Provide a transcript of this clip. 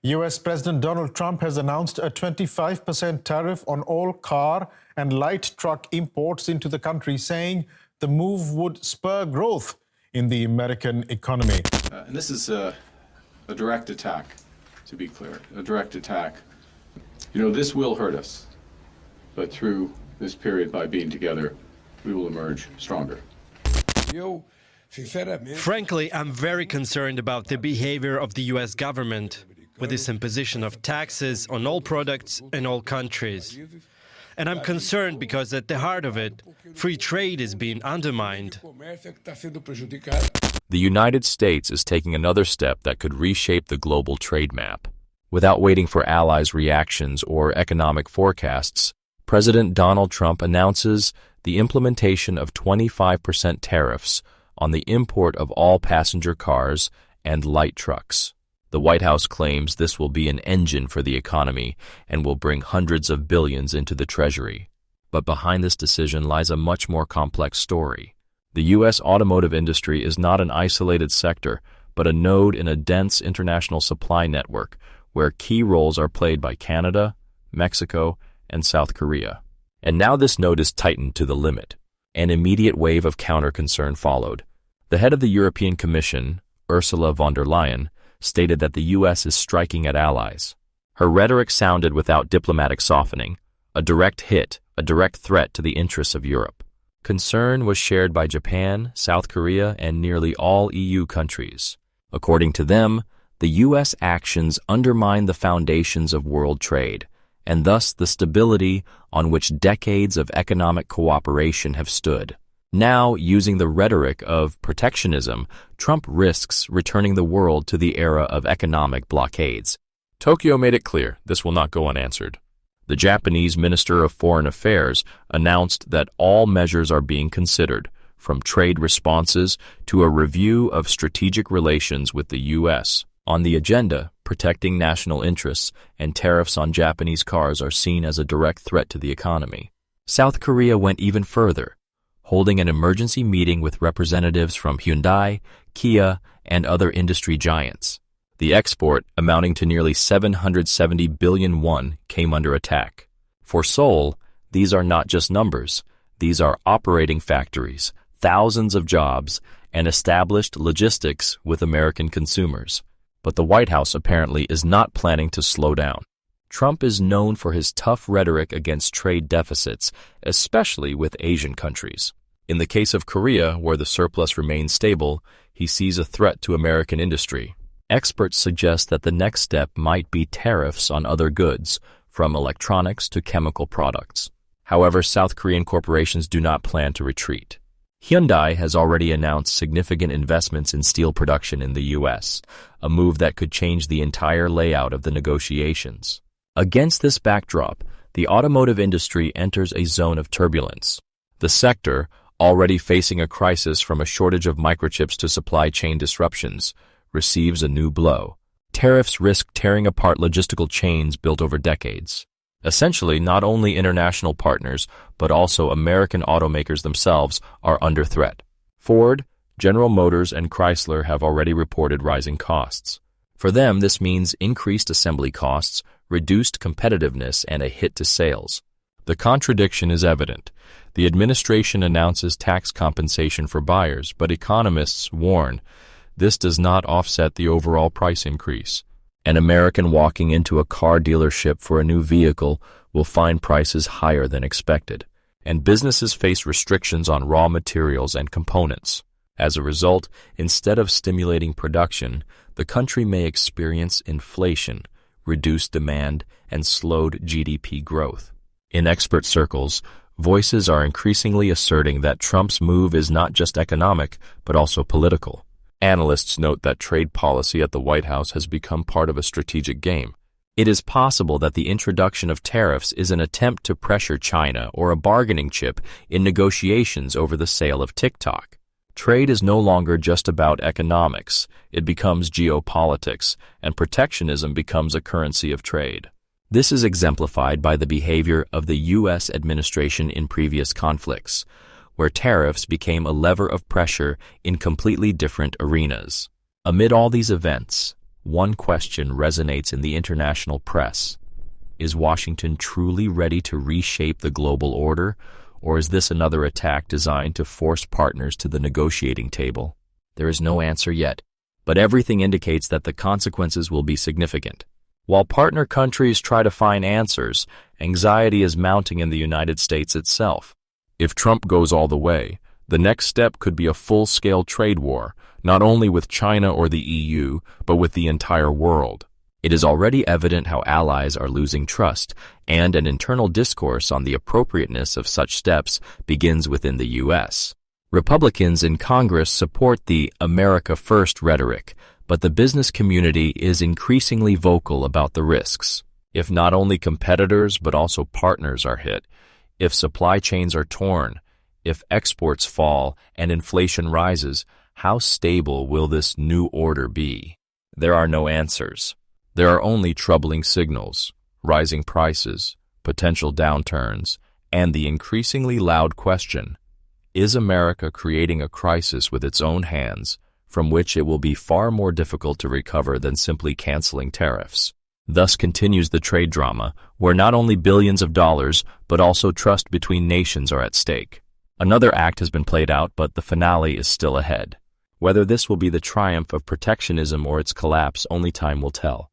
US President Donald Trump has announced a 25% tariff on all car and light truck imports into the country, saying the move would spur growth in the American economy. And this is a direct attack, to be clear, a direct attack. This will hurt us, but through this period, by being together, we will emerge stronger. Frankly, I'm very concerned about the behavior of the US government with this imposition of taxes on all products in all countries. And I'm concerned because at the heart of it, free trade is being undermined. The United States is taking another step that could reshape the global trade map. Without waiting for allies' reactions or economic forecasts, President Donald Trump announces the implementation of 25% tariffs on the import of all passenger cars and light trucks. The White House claims this will be an engine for the economy and will bring hundreds of billions into the treasury. But behind this decision lies a much more complex story. The U.S. automotive industry is not an isolated sector, but a node in a dense international supply network where key roles are played by Canada, Mexico, and South Korea. And now this node is tightened to the limit. An immediate wave of counter-concern followed. The head of the European Commission, Ursula von der Leyen, stated that the U.S. is striking at allies. Her rhetoric sounded without diplomatic softening, a direct hit, a direct threat to the interests of Europe. Concern was shared by Japan, South Korea, and nearly all EU countries. According to them, the U.S. actions undermine the foundations of world trade, and thus the stability on which decades of economic cooperation have stood. Now, using the rhetoric of protectionism, Trump risks returning the world to the era of economic blockades. Tokyo made it clear this will not go unanswered. The Japanese Minister of Foreign Affairs announced that all measures are being considered, from trade responses to a review of strategic relations with the U.S. On the agenda, protecting national interests and tariffs on Japanese cars are seen as a direct threat to the economy. South Korea went even further, holding an emergency meeting with representatives from Hyundai, Kia, and other industry giants. The export, amounting to nearly 770 billion won, came under attack. For Seoul, these are not just numbers. These are operating factories, thousands of jobs, and established logistics with American consumers. But the White House apparently is not planning to slow down. Trump is known for his tough rhetoric against trade deficits, especially with Asian countries. In the case of Korea, where the surplus remains stable, he sees a threat to American industry. Experts suggest that the next step might be tariffs on other goods, from electronics to chemical products. However, South Korean corporations do not plan to retreat. Hyundai has already announced significant investments in steel production in the U.S., a move that could change the entire layout of the negotiations. Against this backdrop, the automotive industry enters a zone of turbulence. The sector, already facing a crisis from a shortage of microchips to supply chain disruptions, receives a new blow. Tariffs risk tearing apart logistical chains built over decades. Essentially, not only international partners, but also American automakers themselves are under threat. Ford, General Motors, and Chrysler have already reported rising costs. For them, this means increased assembly costs, reduced competitiveness, and a hit to sales. The contradiction is evident. The administration announces tax compensation for buyers, but economists warn this does not offset the overall price increase. An American walking into a car dealership for a new vehicle will find prices higher than expected, and businesses face restrictions on raw materials and components. As a result, instead of stimulating production, the country may experience inflation, reduced demand, and slowed GDP growth. In expert circles, voices are increasingly asserting that Trump's move is not just economic, but also political. Analysts note that trade policy at the White House has become part of a strategic game. It is possible that the introduction of tariffs is an attempt to pressure China or a bargaining chip in negotiations over the sale of TikTok. Trade is no longer just about economics. It becomes geopolitics, and protectionism becomes a currency of trade. This is exemplified by the behavior of the U.S. administration in previous conflicts, where tariffs became a lever of pressure in completely different arenas. Amid all these events, one question resonates in the international press. Is Washington truly ready to reshape the global order, or is this another attack designed to force partners to the negotiating table? There is no answer yet, but everything indicates that the consequences will be significant. While partner countries try to find answers, anxiety is mounting in the United States itself. If Trump goes all the way, the next step could be a full-scale trade war, not only with China or the EU, but with the entire world. It is already evident how allies are losing trust, and an internal discourse on the appropriateness of such steps begins within the U.S. Republicans in Congress support the America First rhetoric, but the business community is increasingly vocal about the risks. If not only competitors but also partners are hit, if supply chains are torn, if exports fall and inflation rises, how stable will this new order be? There are no answers. There are only troubling signals, rising prices, potential downturns, and the increasingly loud question: is America creating a crisis with its own hands, from which it will be far more difficult to recover than simply canceling tariffs? Thus continues the trade drama, where not only billions of dollars, but also trust between nations are at stake. Another act has been played out, but the finale is still ahead. Whether this will be the triumph of protectionism or its collapse, only time will tell.